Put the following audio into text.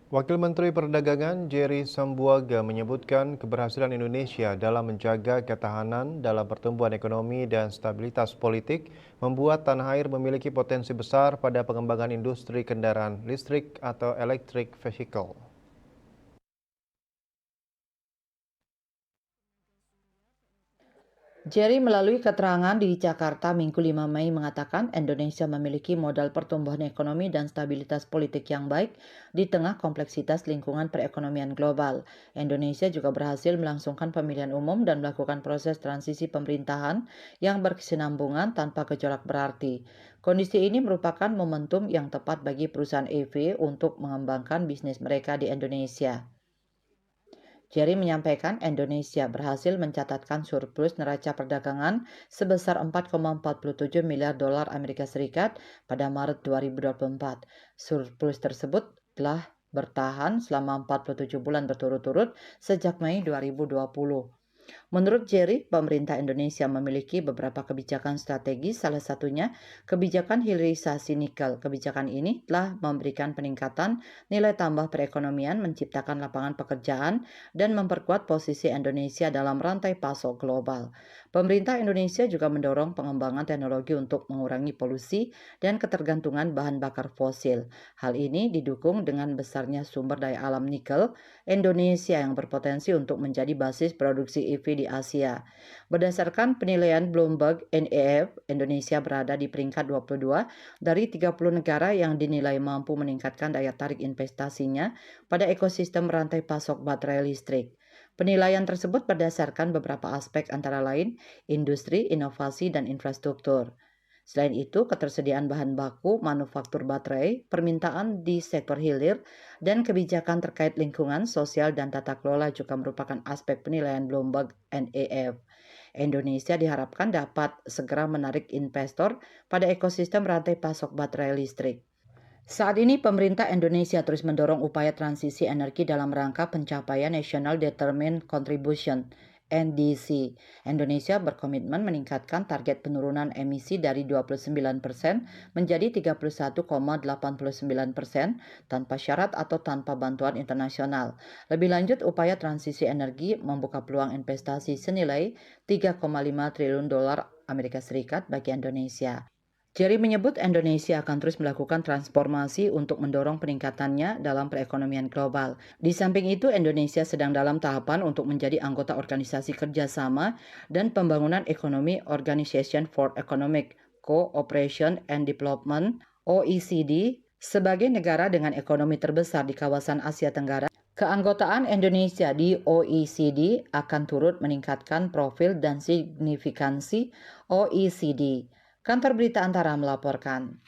Wakil Menteri Perdagangan Jerry Sambuaga menyebutkan keberhasilan Indonesia dalam menjaga ketahanan dalam pertumbuhan ekonomi dan stabilitas politik membuat tanah air memiliki potensi besar pada pengembangan industri kendaraan listrik atau electric vehicle. Jerry melalui keterangan di Jakarta Minggu 5 Mei mengatakan Indonesia memiliki modal pertumbuhan ekonomi dan stabilitas politik yang baik di tengah kompleksitas lingkungan perekonomian global. Indonesia juga berhasil melangsungkan pemilihan umum dan melakukan proses transisi pemerintahan yang berkesinambungan tanpa gejolak berarti. Kondisi ini merupakan momentum yang tepat bagi perusahaan EV untuk mengembangkan bisnis mereka di Indonesia. Jerry menyampaikan Indonesia berhasil mencatatkan surplus neraca perdagangan sebesar 4,47 miliar dolar Amerika Serikat pada Maret 2024. Surplus tersebut telah bertahan selama 47 bulan berturut-turut sejak Mei 2020. Menurut Jerry, pemerintah Indonesia memiliki beberapa kebijakan strategis, salah satunya kebijakan hilirisasi nikel. Kebijakan ini telah memberikan peningkatan nilai tambah perekonomian, menciptakan lapangan pekerjaan, dan memperkuat posisi Indonesia dalam rantai pasok global. Pemerintah Indonesia juga mendorong pengembangan teknologi untuk mengurangi polusi dan ketergantungan bahan bakar fosil. Hal ini didukung dengan besarnya sumber daya alam nikel Indonesia yang berpotensi untuk menjadi basis produksi EV di Asia. Berdasarkan penilaian Bloomberg NEF, Indonesia berada di peringkat 22 dari 30 negara yang dinilai mampu meningkatkan daya tarik investasinya pada ekosistem rantai pasok baterai listrik. Penilaian tersebut berdasarkan beberapa aspek antara lain industri, inovasi, dan infrastruktur. Selain itu, ketersediaan bahan baku, manufaktur baterai, permintaan di sektor hilir, dan kebijakan terkait lingkungan, sosial, dan tata kelola juga merupakan aspek penilaian Bloomberg NEF. Indonesia diharapkan dapat segera menarik investor pada ekosistem rantai pasok baterai listrik. Saat ini pemerintah Indonesia terus mendorong upaya transisi energi dalam rangka pencapaian National Determined Contribution (NDC). Indonesia berkomitmen meningkatkan target penurunan emisi dari 29% menjadi 31,89% tanpa syarat atau tanpa bantuan internasional. Lebih lanjut, upaya transisi energi membuka peluang investasi senilai 3,5 triliun dolar Amerika Serikat bagi Indonesia. Jerry menyebut Indonesia akan terus melakukan transformasi untuk mendorong peningkatannya dalam perekonomian global. Di samping itu, Indonesia sedang dalam tahapan untuk menjadi anggota Organisasi Kerjasama dan Pembangunan Ekonomi Organization for Economic Cooperation and Development (OECD) sebagai negara dengan ekonomi terbesar di kawasan Asia Tenggara. Keanggotaan Indonesia di OECD akan turut meningkatkan profil dan signifikansi OECD. Kantor Berita Antara melaporkan.